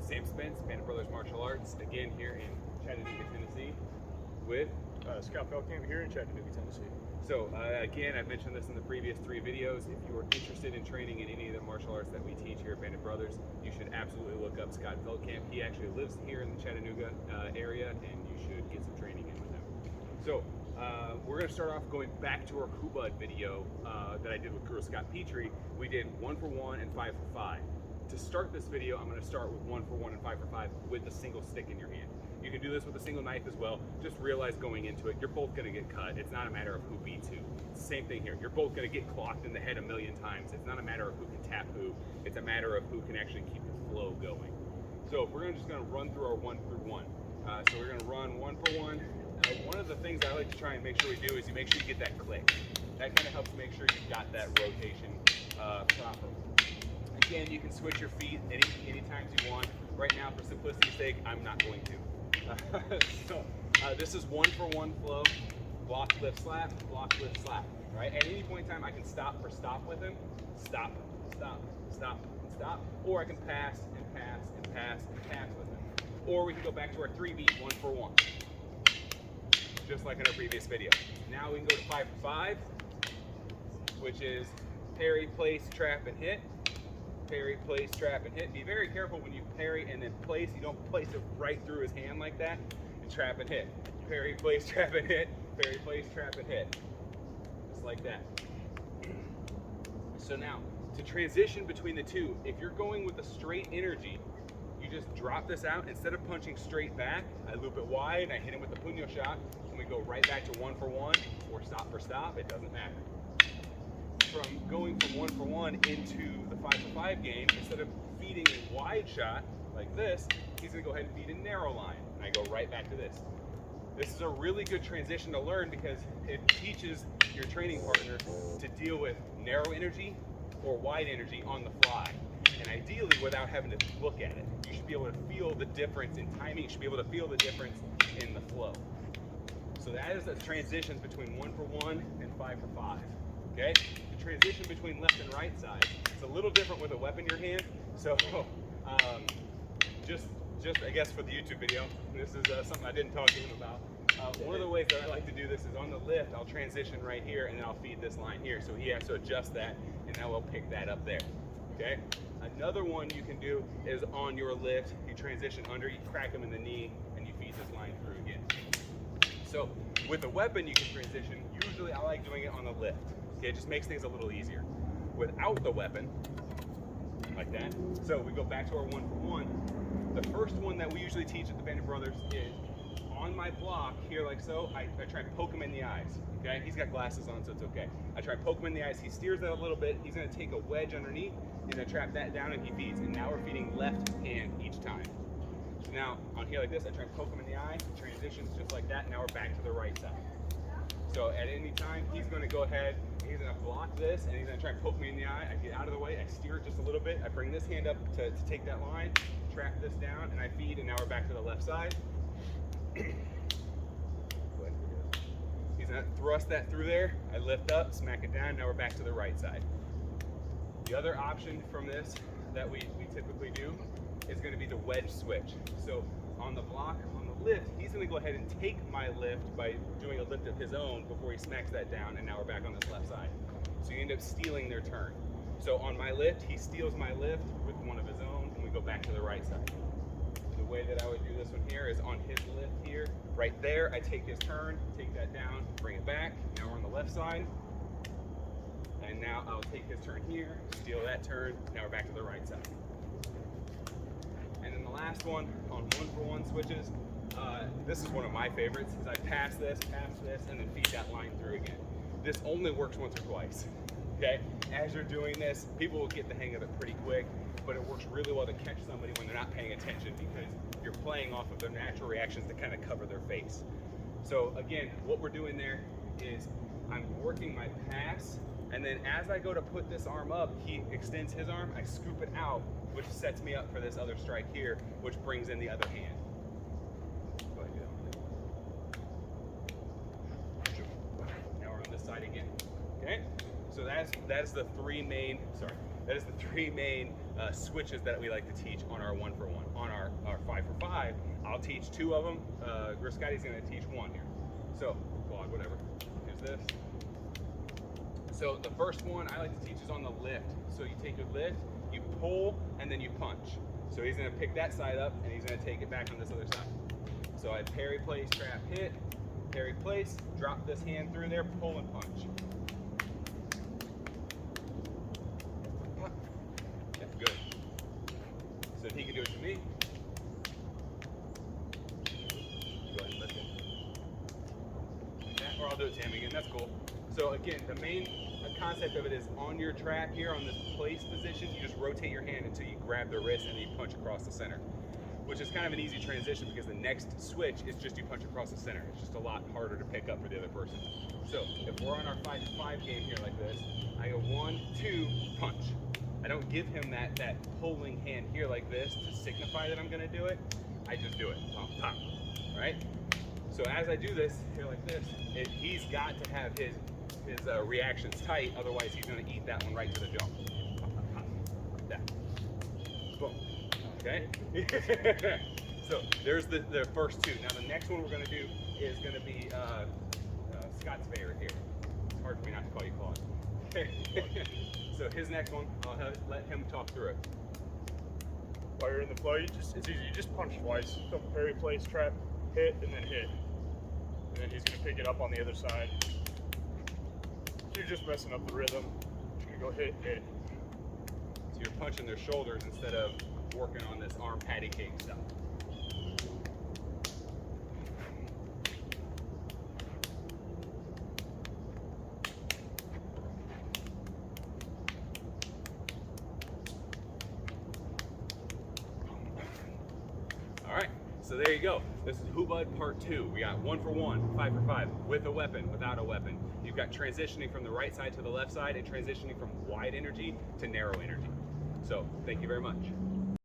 Sam Spence, Bandit Brothers Martial Arts, again here in Chattanooga, Tennessee, with Scout Camp here in Chattanooga, Tennessee. So again, I've mentioned this in the previous 3 videos. If you are interested in training in any of the martial arts that we teach here at Bandit Brothers, you should absolutely look up Scott Camp. He actually lives here in the Chattanooga area, and you should get some training in with him. So we're going to start off going back to our Hubad video that I did with Girl Scott Petrie. We did 1 for 1 and 5 for 5. To start this video, I'm going to start with 1 for 1 and 5 for 5 with a single stick in your hand. You can do this with a single knife as well. Just realize going into it, you're both going to get cut. It's not a matter of who beats who. It's the same thing here. You're both going to get clocked in the head a million times. It's not a matter of who can tap who. It's a matter of who can actually keep the flow going. So we're just going to run through our 1 through 1. So we're going to run 1 for 1. One of the things I like to try and make sure we do is you make sure you get that click. That kind of helps make sure you've got that rotation proper. Again, you can switch your feet any times you want. Right now, for simplicity's sake, I'm not going to. So this is 1 for 1 flow. Block, lift, slap, block, lift, slap. Right? At any point in time, I can stop for stop with him. Stop, stop, stop, and stop. Or I can pass and pass and pass and pass with him. Or we can go back to our 3-beat 1 for 1. Just like in our previous video. Now we can go to 5 for 5, which is parry, place, trap, and hit. Parry, place, trap, and hit. Be very careful when you parry and then place. You don't place it right through his hand like that. And trap and hit. Parry, place, trap, and hit. Parry, place, trap, and hit. Just like that. So now, to transition between the two, if you're going with a straight energy, you just drop this out. Instead of punching straight back, I loop it wide, I hit him with the puño shot, and we go right back to 1 for 1 or stop for stop. It doesn't matter. From going from 1 for 1 into the 5 for 5 game, instead of feeding a wide shot like this, he's going to go ahead and feed a narrow line. And I go right back to this. This is a really good transition to learn because it teaches your training partner to deal with narrow energy or wide energy on the fly. And ideally without having to look at it. You should be able to feel the difference in timing. You should be able to feel the difference in the flow. So that is the transitions between 1 for 1 and 5 for 5. Okay? The transition between left and right side, it's a little different with a weapon in your hand. So just I guess for the YouTube video, this is something I didn't talk to him about. One of the ways that I like to do this is on the lift, I'll transition right here and then I'll feed this line here. So he has to adjust that and now we'll pick that up there. Okay? Another one you can do is on your lift, you transition under, you crack him in the knee, and you feed this line through again. So with a weapon you can transition, usually I like doing it on the lift. Okay, it just makes things a little easier. Without the weapon, like that, so we go back to our 1 for 1. The first one that we usually teach at the Bandit Brothers is on my block here like so, I try and poke him in the eyes. Okay, he's got glasses on so it's okay. I try and poke him in the eyes, he steers that a little bit, he's gonna take a wedge underneath, he's gonna trap that down and he feeds. And now we're feeding left hand each time. So now on here like this, I try and poke him in the eye, transitions just like that, now we're back to the right side. So at any time, he's gonna go ahead, he's gonna block this, and he's gonna try and poke me in the eye. I get out of the way, I steer it just a little bit, I bring this hand up to take that line, trap this down, and I feed, and now we're back to the left side. He's gonna thrust that through there, I lift up, smack it down, now we're back to the right side. The other option from this that we typically do is gonna be the wedge switch. So on the block, on the lift, he's gonna go ahead and take my lift by doing a lift of his own before he smacks that down, and now we're back on this left side. So you end up stealing their turn. So on my lift, he steals my lift with one of his own, and we go back to the right side. The way that I would do this one here is on his lift here, right there, I take his turn, take that down, bring it back. Now we're on the left side. And now I'll take his turn here, steal that turn, now we're back to the right side. And then the last one on 1 for 1 switches, this is one of my favorites, is I pass this, and then feed that line through again. This only works once or twice, okay? As you're doing this, people will get the hang of it pretty quick, but it works really well to catch somebody when they're not paying attention because you're playing off of their natural reactions to kind of cover their face. So again, what we're doing there is I'm working my pass, and then as I go to put this arm up, he extends his arm, I scoop it out, which sets me up for this other strike here, which brings in the other hand. Go ahead, do that. Now we're on this side again. Okay? So that's the 3 main, that is the three main switches that we like to teach on our 1-for-1. On our 5-for-5, I'll teach 2 of them. Griscotti's going to teach 1 here. So, vlog, whatever. Here's this. So the first one I like to teach is on the lift. So you take your lift, you pull, and then you punch. So he's going to pick that side up, and he's going to take it back on this other side. So I parry, place, trap, hit, parry, place, drop this hand through there, pull and punch. That's good. So if he can do it to me, go ahead and lift it. Like that, or I'll do it to him again, that's cool. So again, the main concept of it is on your trap here, on this place position, you just rotate your hand until you grab the wrist and then you punch across the center. Which is kind of an easy transition because the next switch is just you punch across the center. It's just a lot harder to pick up for the other person. So if we're on our 5-for-5 game here like this, I go 1, 2, punch. I don't give him that pulling hand here like this to signify that I'm gonna do it. I just do it, pop, right? So as I do this here like this, he's got to have his reactions tight, otherwise he's gonna eat that one right to the jaw. Pop, that. Boom. Okay? So there's the first 2. Now the next one we're gonna do is gonna be Scott's favorite here. It's hard for me not to call you Claude. So his next one, I'll let him talk through it. While you're in the flow, it's easy. You just punch twice. Come parry, place, trap, hit, and then hit. And then he's gonna pick it up on the other side. So you're just messing up the rhythm. You're gonna go hit, hit. So you're punching their shoulders instead of working on this arm patty cake stuff. All right, so there you go. This is Hubad Part 2. We got 1-for-1, 5-for-5, with a weapon, without a weapon. You've got transitioning from the right side to the left side and transitioning from wide energy to narrow energy. So, thank you very much.